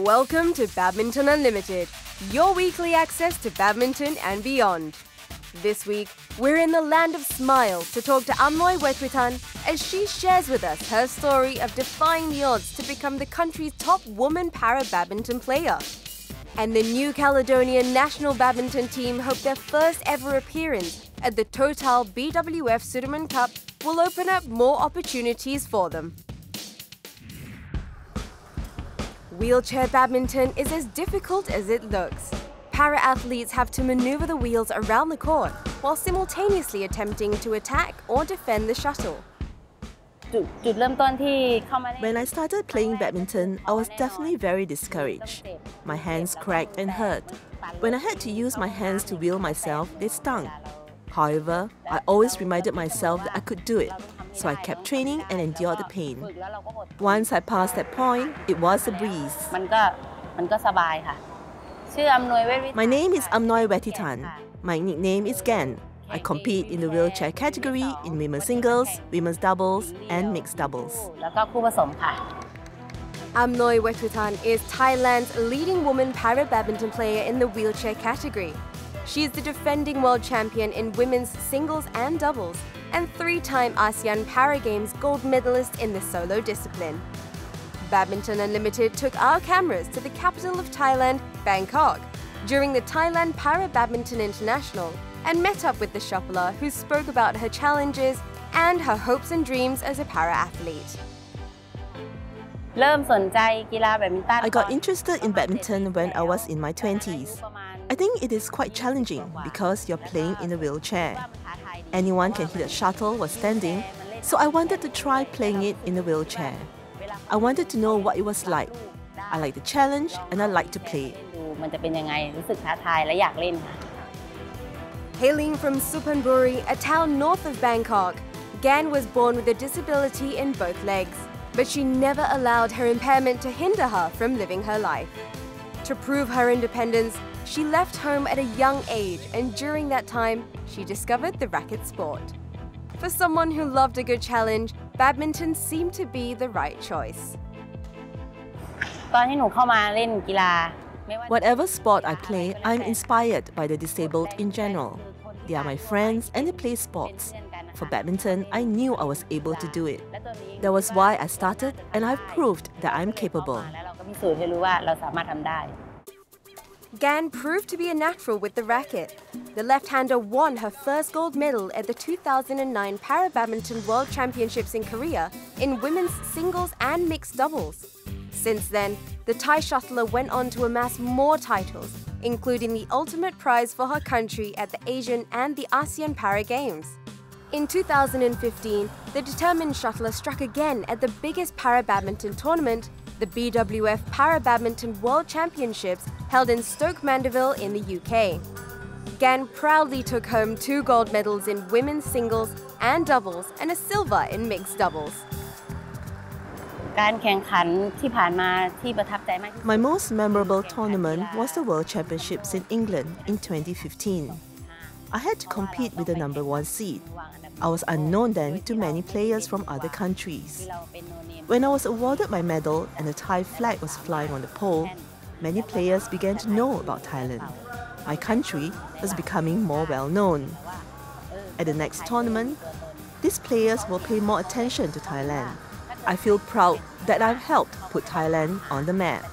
Welcome to Badminton Unlimited, your weekly access to badminton and beyond. This week, we're in the land of smiles to talk to Amnouy Wetwithan as she shares with us her story of defying the odds to become the country's top woman para-badminton player. And the new Caledonia national badminton team hope their first ever appearance at the TOTAL BWF Sudirman Cup will open up more opportunities for them. Wheelchair badminton is as difficult as it looks. Para-athletes have to maneuver the wheels around the court while simultaneously attempting to attack or defend the shuttle. When I started playing badminton, I was definitely very discouraged. My hands cracked and hurt. When I had to use my hands to wheel myself, they stung. However, I always reminded myself that I could do it, so I kept training and endured the pain. Once I passed that point, it was a breeze. My name is Amnouy Wetwithan. My nickname is Gan. I compete in the wheelchair category in women's singles, women's doubles, and mixed doubles. Amnouy Wetwithan is Thailand's leading woman para-badminton player in the wheelchair category. She is the defending world champion in women's singles and doubles, and three-time ASEAN Para Games gold medalist in the solo discipline. Badminton Unlimited took our cameras to the capital of Thailand, Bangkok, during the Thailand Para-Badminton International and met up with the shuffler who spoke about her challenges and her hopes and dreams as a para-athlete. I got interested in badminton when I was in my 20s. I think it is quite challenging because you're playing in a wheelchair. Anyone can hit a shuttle while standing, so I wanted to try playing it in a wheelchair. I wanted to know what it was like. I like the challenge and I like to play it. Hailing from Suphanburi, a town north of Bangkok, Gan was born with a disability in both legs, but she never allowed her impairment to hinder her from living her life. To prove her independence, she left home at a young age, and during that time, she discovered the racket sport. For someone who loved a good challenge, badminton seemed to be the right choice. Whatever sport I play, I'm inspired by the disabled in general. They are my friends and they play sports. For badminton, I knew I was able to do it. That was why I started, and I've proved that I'm capable. Gan proved to be a natural with the racket. The left-hander won her first gold medal at the 2009 Para-Badminton World Championships in Korea in women's singles and mixed doubles. Since then, the Thai shuttler went on to amass more titles, including the ultimate prize for her country at the Asian and the ASEAN Para Games. In 2015, the determined shuttler struck again at the biggest para-badminton tournament, the BWF Para-Badminton World Championships held in Stoke Mandeville in the UK. Gan proudly took home 2 gold medals in women's singles and doubles and a silver in mixed doubles. My most memorable tournament was the World Championships in England in 2015. I had to compete with the #1 seed. I was unknown then to many players from other countries. When I was awarded my medal and the Thai flag was flying on the pole, many players began to know about Thailand. My country was becoming more well known. At the next tournament, these players will pay more attention to Thailand. I feel proud that I've helped put Thailand on the map.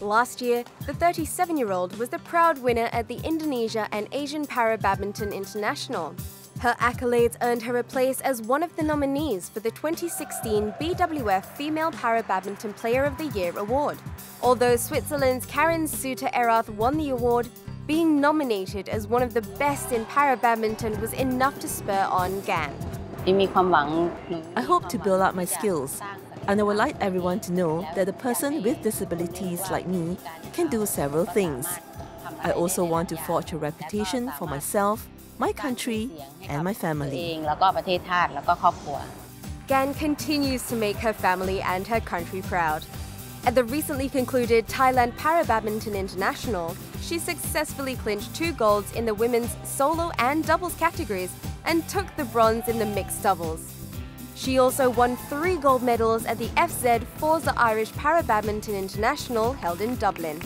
Last year, the 37-year-old was the proud winner at the Indonesia and Asian Para-Badminton International. Her accolades earned her a place as one of the nominees for the 2016 BWF Female Para-Badminton Player of the Year award. Although Switzerland's Karin Suter-Erath won the award, being nominated as one of the best in para-badminton was enough to spur on Gan. I hope to build up my skills, and I would like everyone to know that a person with disabilities like me can do several things. I also want to forge a reputation for myself, my country, and my family. Gan continues to make her family and her country proud. At the recently concluded Thailand Para-Badminton International, she successfully clinched 2 golds in the women's solo and doubles categories and took the bronze in the mixed doubles. She also won 3 gold medals at the FZ Forza Irish Para-Badminton International held in Dublin.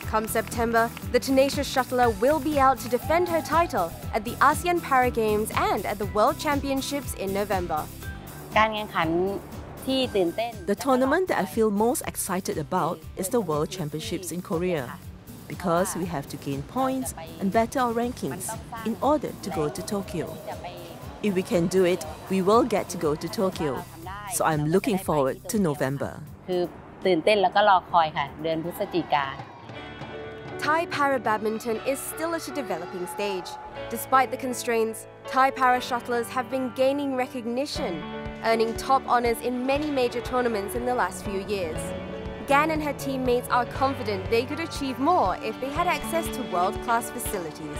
Come September, the tenacious shuttler will be out to defend her title at the ASEAN Para Games and at the World Championships in November. The tournament that I feel most excited about is the World Championships in Korea, because we have to gain points and better our rankings in order to go to Tokyo. If we can do it, we will get to go to Tokyo, so I'm looking forward to November. Thai para-badminton is still at a developing stage. Despite the constraints, Thai para-shuttlers have been gaining recognition, earning top honours in many major tournaments in the last few years. Gan and her teammates are confident they could achieve more if they had access to world-class facilities.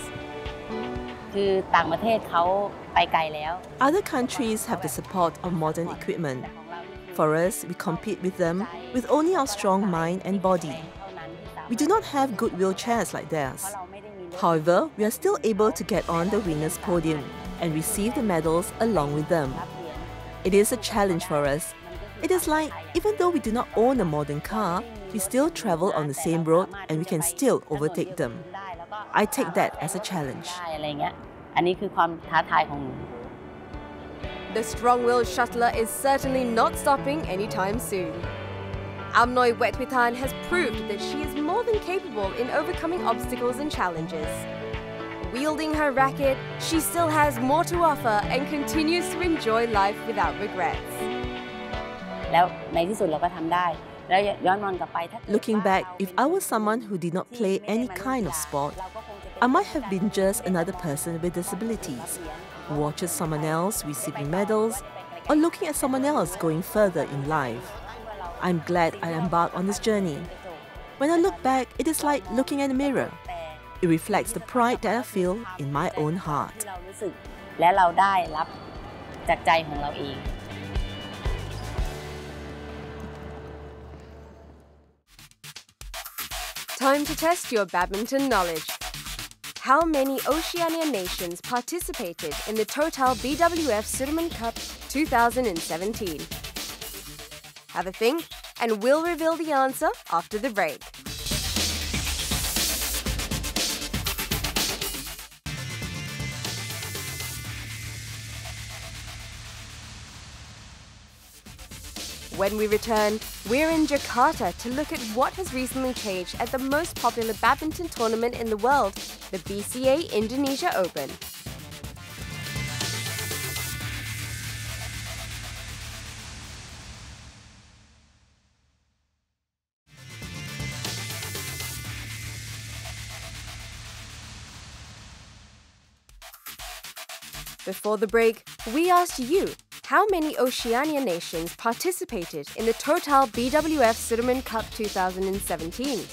Other countries have the support of modern equipment. For us, we compete with them with only our strong mind and body. We do not have good wheelchairs like theirs. However, we are still able to get on the winner's podium and receive the medals along with them. It is a challenge for us. It is like, even though we do not own a modern car, we still travel on the same road and we can still overtake them. I take that as a challenge. The strong-willed shuttler is certainly not stopping anytime soon. Amnouy Wetwithan has proved that she is more than capable in overcoming obstacles and challenges. Wielding her racket, she still has more to offer and continues to enjoy life without regrets. Looking back, if I was someone who did not play any kind of sport, I might have been just another person with disabilities, who watches someone else receiving medals or looking at someone else going further in life. I'm glad I embarked on this journey. When I look back, it is like looking at a mirror. It reflects the pride that I feel in my own heart. Time to test your badminton knowledge. How many Oceania nations participated in the TOTAL BWF Sudirman Cup 2017? Have a think, and we'll reveal the answer after the break. When we return, we're in Jakarta to look at what has recently changed at the most popular badminton tournament in the world, the BCA Indonesia Open. Before the break, we asked you, how many Oceania nations participated in the TOTAL BWF Sudirman Cup 2017?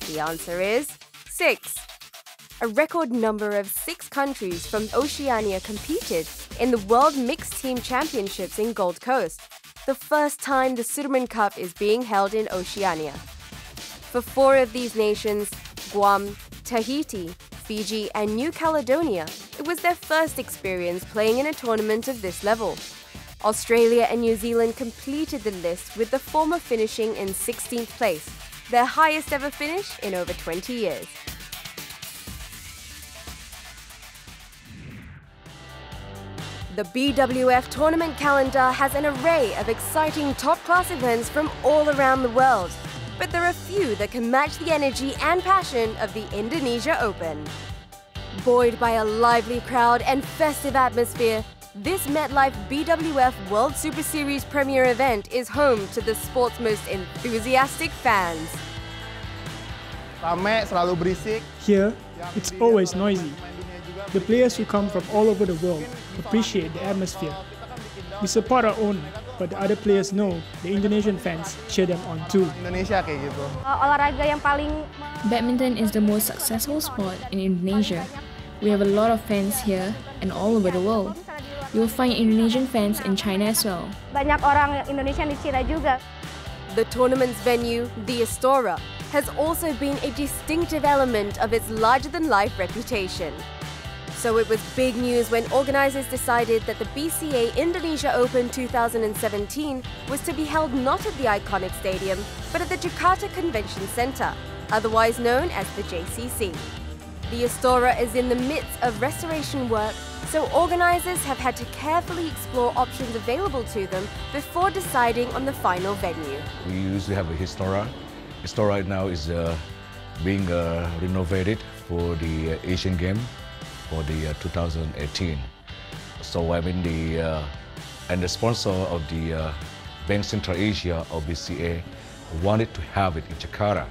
The answer is 6. A record number of 6 countries from Oceania competed in the World Mixed Team Championships in Gold Coast, the first time the Sudirman Cup is being held in Oceania. For 4 of these nations, Guam, Tahiti, Fiji and New Caledonia, it was their first experience playing in a tournament of this level. Australia and New Zealand completed the list with the former finishing in 16th place, their highest ever finish in over 20 years. The BWF tournament calendar has an array of exciting top-class events from all around the world. But there are few that can match the energy and passion of the Indonesia Open. Buoyed by a lively crowd and festive atmosphere, this MetLife BWF World Superseries premier event is home to the sport's most enthusiastic fans. Here, it's always noisy. The players who come from all over the world appreciate the atmosphere. We support our own, but the other players know the Indonesian fans cheer them on too. Badminton is the most successful sport in Indonesia. We have a lot of fans here and all over the world. You will find Indonesian fans in China as well. The tournament's venue, the Istora, has also been a distinctive element of its larger-than-life reputation. So it was big news when organizers decided that the BCA Indonesia Open 2017 was to be held not at the iconic stadium, but at the Jakarta Convention Center, otherwise known as the JCC. The Istora is in the midst of restoration work, so organizers have had to carefully explore options available to them before deciding on the final venue. We usually have a Istora. Istora right now is being renovated for the Asian Game for the 2018. So I mean the sponsor of the Bank Central Asia or BCA wanted to have it in Jakarta,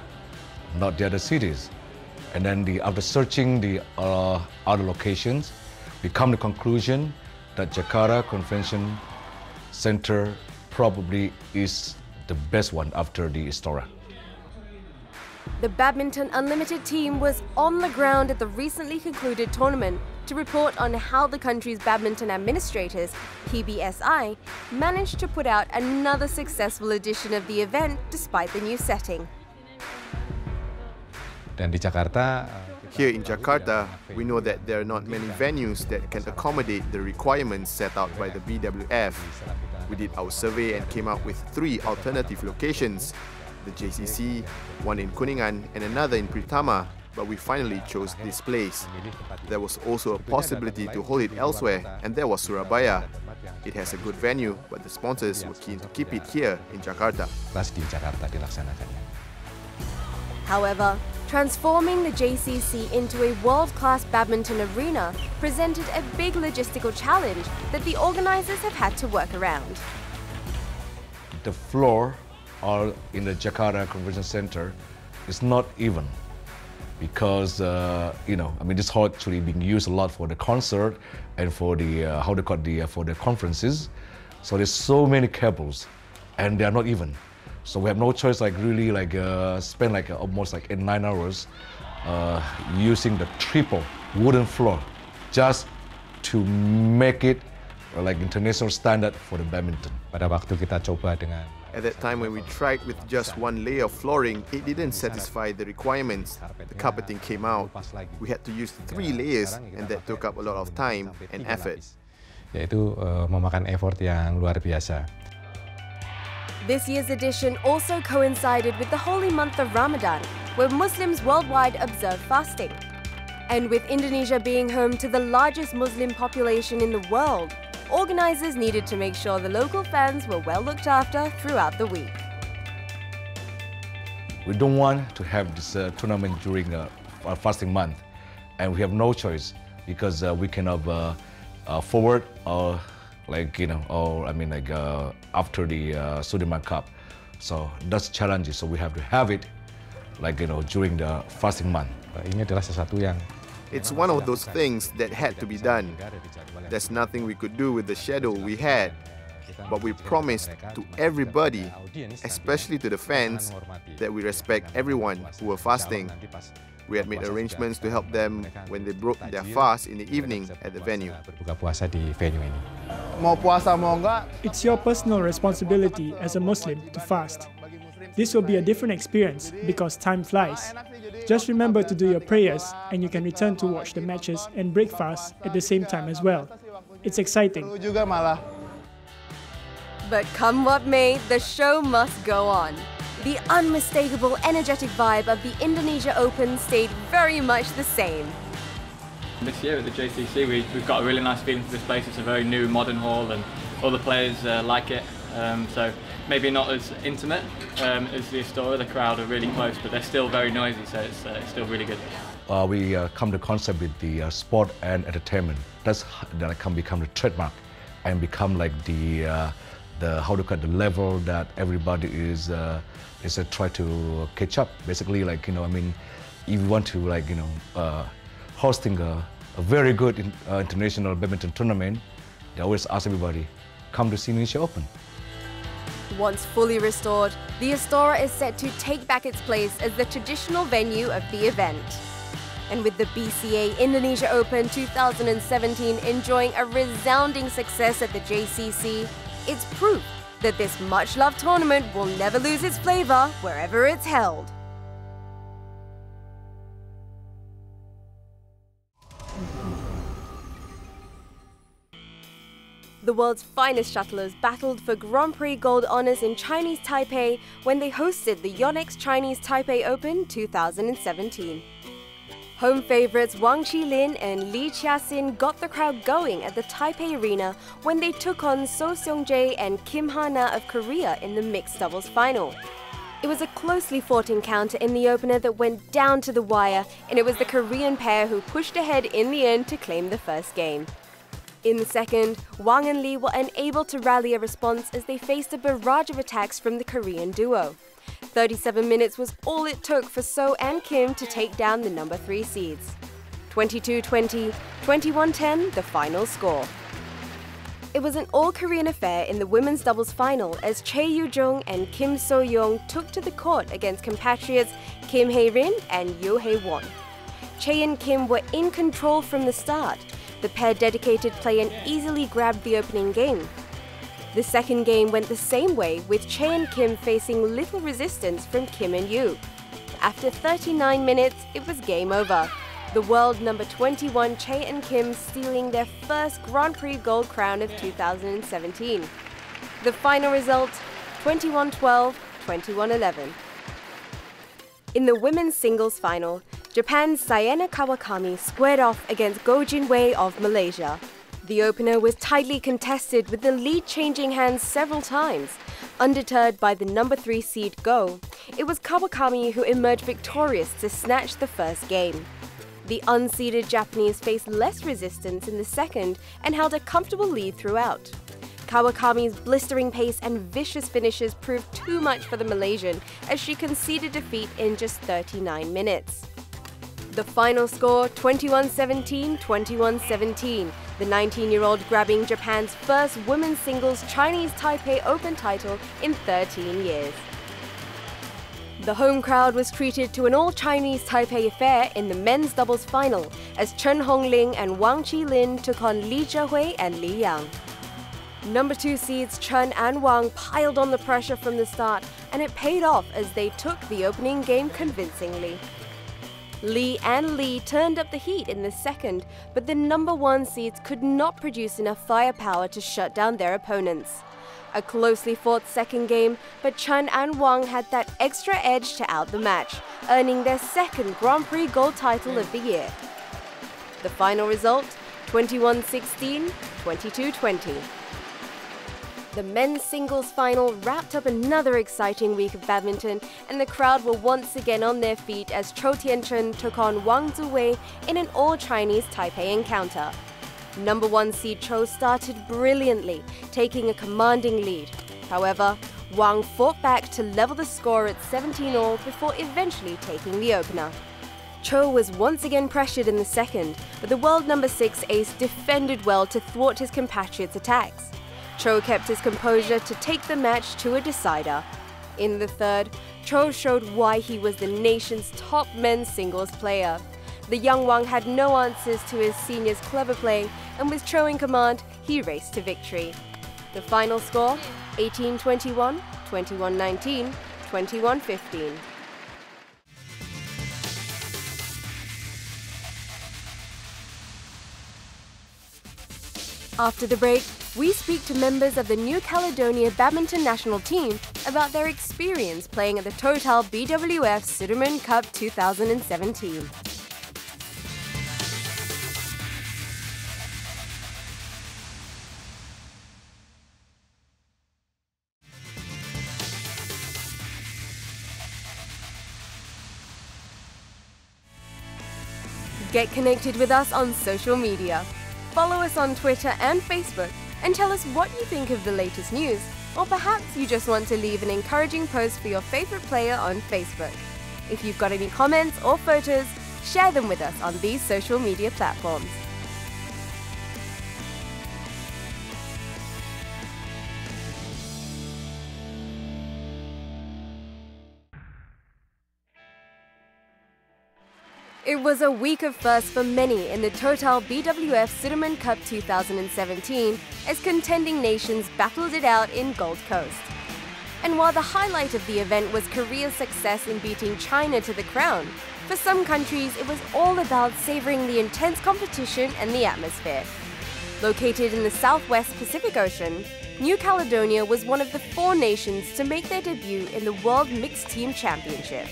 not the other cities. And then after searching the other locations, we come to the conclusion that Jakarta Convention Center probably is the best one after the Istora. The Badminton Unlimited team was on the ground at the recently concluded tournament to report on how the country's badminton administrators, PBSI, managed to put out another successful edition of the event despite the new setting. Here in Jakarta, we know that there are not many venues that can accommodate the requirements set out by the BWF. We did our survey and came up with 3 alternative locations: the JCC, one in Kuningan and another in Pritama, but we finally chose this place. There was also a possibility to hold it elsewhere, and there was Surabaya. It has a good venue, but the sponsors were keen to keep it here in Jakarta. However, transforming the JCC into a world-class badminton arena presented a big logistical challenge that the organizers have had to work around. The floor in the Jakarta Convention Center is not even because this hall actually being used a lot for the concert and for the for the conferences. So there's so many cables, and they are not even. So we have no choice, spend almost 8-9 hours using the triple wooden floor just to make it international standard for the badminton. At that time when we tried with just one layer of flooring, it didn't satisfy the requirements. The carpeting came out. We had to use 3 layers, and that took up a lot of time and effort. Memakan effort yang luar biasa. This year's edition also coincided with the holy month of Ramadan, where Muslims worldwide observe fasting. And with Indonesia being home to the largest Muslim population in the world, organizers needed to make sure the local fans were well looked after throughout the week. We don't want to have this tournament during a fasting month, and we have no choice because we cannot forward after the Sudirman Cup. So that's challenging. So we have to have it during the fasting month. Ini adalah sesuatu yang It's one of those things that had to be done. There's nothing we could do with the schedule we had, but we promised to everybody, especially to the fans, that we respect everyone who were fasting. We had made arrangements to help them when they broke their fast in the evening at the venue. buka puasa di venue ini. Mau puasa mau enggak, It's your personal responsibility as a Muslim to fast. This will be a different experience because time flies. Just remember to do your prayers and you can return to watch the matches and break fast at the same time as well. It's exciting. lu juga malah. But come what may, the show must go on. The unmistakable, energetic vibe of the Indonesia Open stayed very much the same. This year at the JCC, we've got a really nice feeling for this place. It's a very new, modern hall, and all the players like it. So maybe not as intimate as the Istora. The crowd are really close, but they're still very noisy, so it's still really good. We come to concept with the sport and entertainment. That can become the trademark and become like the level that everybody is try to catch up. Basically, if you want to hosting a very good international badminton tournament, they always ask everybody, come to see Indonesia Open. Once fully restored, the Istora is set to take back its place as the traditional venue of the event. And with the BCA Indonesia Open 2017 enjoying a resounding success at the JCC, it's proof that this much-loved tournament will never lose its flavor wherever it's held. The world's finest shuttlers battled for Grand Prix gold honors in Chinese Taipei when they hosted the Yonex Chinese Taipei Open 2017. Home favourites Wang Qilin and Li Jiaxin got the crowd going at the Taipei Arena when they took on So Seung-jae and Kim Ha-na of Korea in the mixed doubles final. It was a closely fought encounter in the opener that went down to the wire, and it was the Korean pair who pushed ahead in the end to claim the first game. In the second, Wang and Li were unable to rally a response as they faced a barrage of attacks from the Korean duo. 37 minutes was all it took for So and Kim to take down the number 3 seeds. 22-20, 21-10, the final score. It was an all-Korean affair in the women's doubles final as Chae Yu-jung and Kim So-young took to the court against compatriots Kim Hae-rin and Yoo Hae-won. Chae and Kim were in control from the start. The pair dedicated play and easily grabbed the opening game. The second game went the same way, with Chae and Kim facing little resistance from Kim and Yoo. After 39 minutes, it was game over. The world number 21 Chae and Kim stealing their first Grand Prix gold crown of 2017. The final result, 21-12, 21-11. In the women's singles final, Japan's Sayana Kawakami squared off against Go Jin-wei of Malaysia. The opener was tightly contested with the lead changing hands several times. Undeterred by the number 3 seed Go, it was Kawakami who emerged victorious to snatch the first game. The unseeded Japanese faced less resistance in the second and held a comfortable lead throughout. Kawakami's blistering pace and vicious finishes proved too much for the Malaysian as she conceded defeat in just 39 minutes. The final score, 21-17, 21-17, the 19-year-old grabbing Japan's first women's singles Chinese Taipei Open title in 13 years. The home crowd was treated to an all-Chinese Taipei affair in the men's doubles final as Chen Hongling and Wang Qilin took on Li Zhehui and Li Yang. Number 2 seeds Chen and Wang piled on the pressure from the start, and it paid off as they took the opening game convincingly. Li and Li turned up the heat in the second, but the number 1 seeds could not produce enough firepower to shut down their opponents. A closely fought second game, but Chen and Wang had that extra edge to out the match, earning their second Grand Prix gold title of the year. The final result, 21-16, 22-20. The men's singles final wrapped up another exciting week of badminton, and the crowd were once again on their feet as Chou Tianchen took on Wang Zuwei in an all-Chinese Taipei encounter. Number 1 seed Chou started brilliantly, taking a commanding lead. However, Wang fought back to level the score at 17-all before eventually taking the opener. Chou was once again pressured in the second, but the world number 6 ace defended well to thwart his compatriots' attacks. Chou kept his composure to take the match to a decider. In the third, Chou showed why he was the nation's top men's singles player. The young Wang had no answers to his senior's clever play, and with Chou in command, he raced to victory. The final score, 18-21, 21-19, 21-15. After the break, we speak to members of the New Caledonia badminton national team about their experience playing at the TOTAL BWF Sudirman Cup 2017. Get connected with us on social media. Follow us on Twitter and Facebook and tell us what you think of the latest news, or perhaps you just want to leave an encouraging post for your favorite player on Facebook. If you've got any comments or photos, share them with us on these social media platforms. It was a week of firsts for many in the TOTAL BWF Sudirman Cup 2017 as contending nations battled it out in Gold Coast. And while the highlight of the event was Korea's success in beating China to the crown, for some countries it was all about savoring the intense competition and the atmosphere. Located in the southwest Pacific Ocean, New Caledonia was one of the 4 nations to make their debut in the World Mixed Team Championships.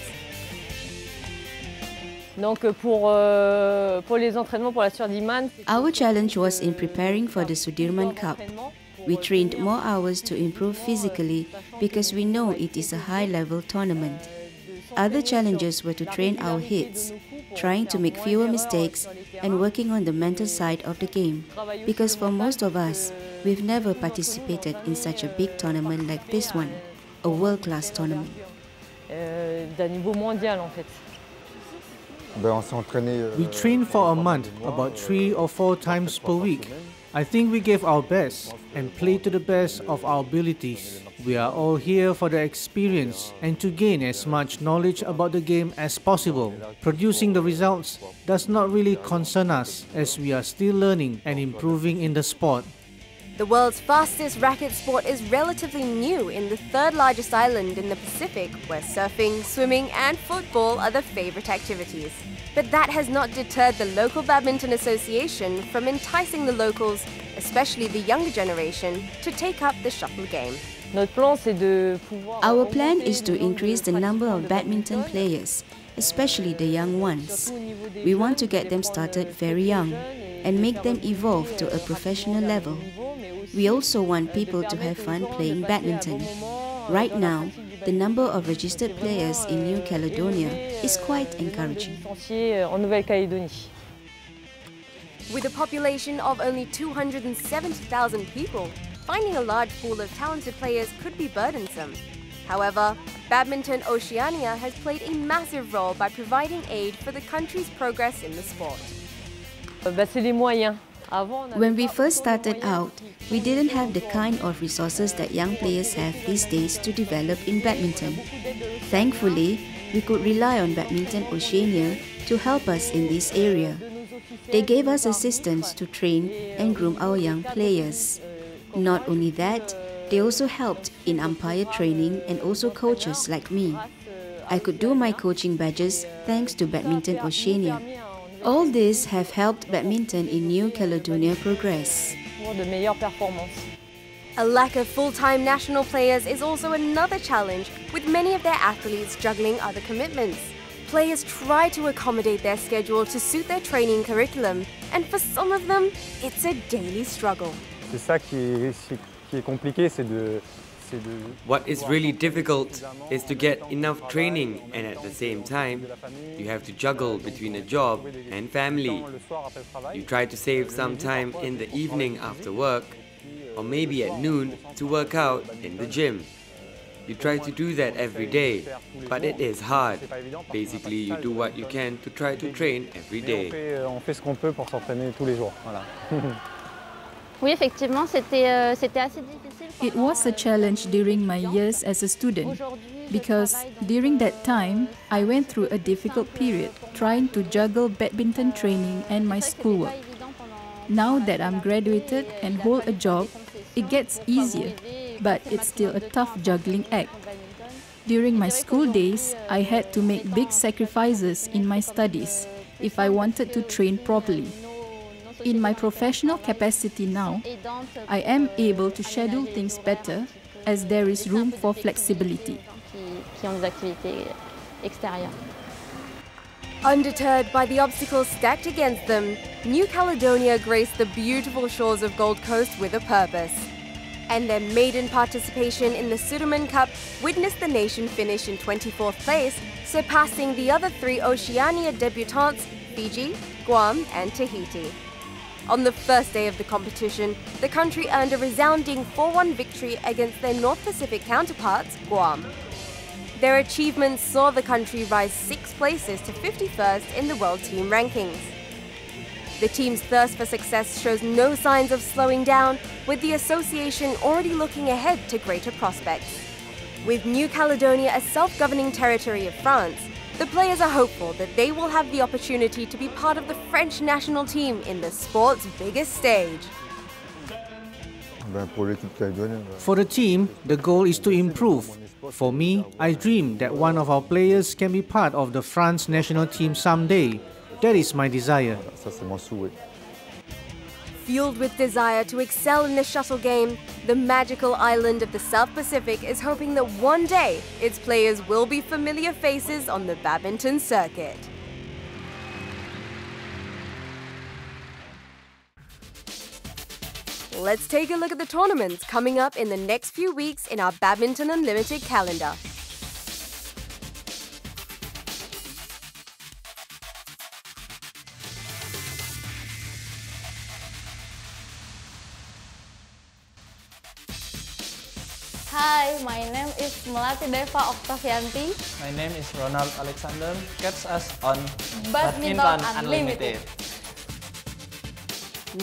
Our challenge was in preparing for the Sudirman Cup. We trained more hours to improve physically because we know it is a high-level tournament. Other challenges were to train our hits, trying to make fewer mistakes and working on the mental side of the game. Because for most of us, we've never participated in such a big tournament like this one, a world-class tournament. We trained for a month, about 3 or 4 times per week. I think we gave our best and played to the best of our abilities. We are all here for the experience and to gain as much knowledge about the game as possible. Producing the results does not really concern us as we are still learning and improving in the sport. The world's fastest racket sport is relatively new in the 3rd largest island in the Pacific, where surfing, swimming and football are the favorite activities. But that has not deterred the local badminton association from enticing the locals, especially the younger generation, to take up the shuttle game. Our plan is to increase the number of badminton players, especially the young ones. We want to get them started very young and make them evolve to a professional level. We also want people to have fun playing badminton. Right now, the number of registered players in New Caledonia is quite encouraging. With a population of only 270,000 people, finding a large pool of talented players could be burdensome. However, Badminton Oceania has played a massive role by providing aid for the country's progress in the sport. When we first started out, we didn't have the kind of resources that young players have these days to develop in badminton. Thankfully, we could rely on Badminton Oceania to help us in this area. They gave us assistance to train and groom our young players. Not only that, they also helped in umpire training and also coaches like me. I could do my coaching badges thanks to Badminton Oceania. All this have helped badminton in New Caledonia progress. A lack of full-time national players is also another challenge, with many of their athletes juggling other commitments. Players try to accommodate their schedule to suit their training curriculum, and for some of them, it's a daily struggle. What is really difficult is to get enough training, and at the same time, you have to juggle between a job and family. You try to save some time in the evening after work, or maybe at noon to work out in the gym. You try to do that every day, but it is hard. Basically, you do what you can to try to train every day. It was a challenge during my years as a student because during that time, I went through a difficult period trying to juggle badminton training and my schoolwork. Now that I'm graduated and hold a job, it gets easier, but it's still a tough juggling act. During my school days, I had to make big sacrifices in my studies if I wanted to train properly. In my professional capacity now, I am able to schedule things better as there is room for flexibility. Undeterred by the obstacles stacked against them, New Caledonia graced the beautiful shores of Gold Coast with a purpose. And their maiden participation in the Sudirman Cup witnessed the nation finish in 24th place, surpassing the other 3 Oceania debutantes, Fiji, Guam and Tahiti. On the first day of the competition, the country earned a resounding 4-1 victory against their North Pacific counterparts, Guam. Their achievements saw the country rise 6 places to 51st in the world team rankings. The team's thirst for success shows no signs of slowing down, with the association already looking ahead to greater prospects. With New Caledonia a self-governing territory of France, the players are hopeful that they will have the opportunity to be part of the French national team in the sport's biggest stage. For the team, the goal is to improve. For me, I dream that one of our players can be part of the France national team someday. That is my desire. Fueled with desire to excel in the shuttle game, the magical island of the South Pacific is hoping that one day its players will be familiar faces on the badminton circuit. Let's take a look at the tournaments coming up in the next few weeks in our Badminton Unlimited calendar. Hi, my name is Melati Deva Octavianti. My name is Ronald Alexander. Catch us on Badminton Unlimited.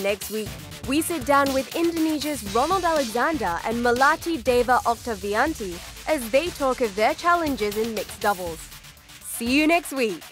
Next week, we sit down with Indonesia's Ronald Alexander and Melati Deva Octavianti as they talk of their challenges in mixed doubles. See you next week.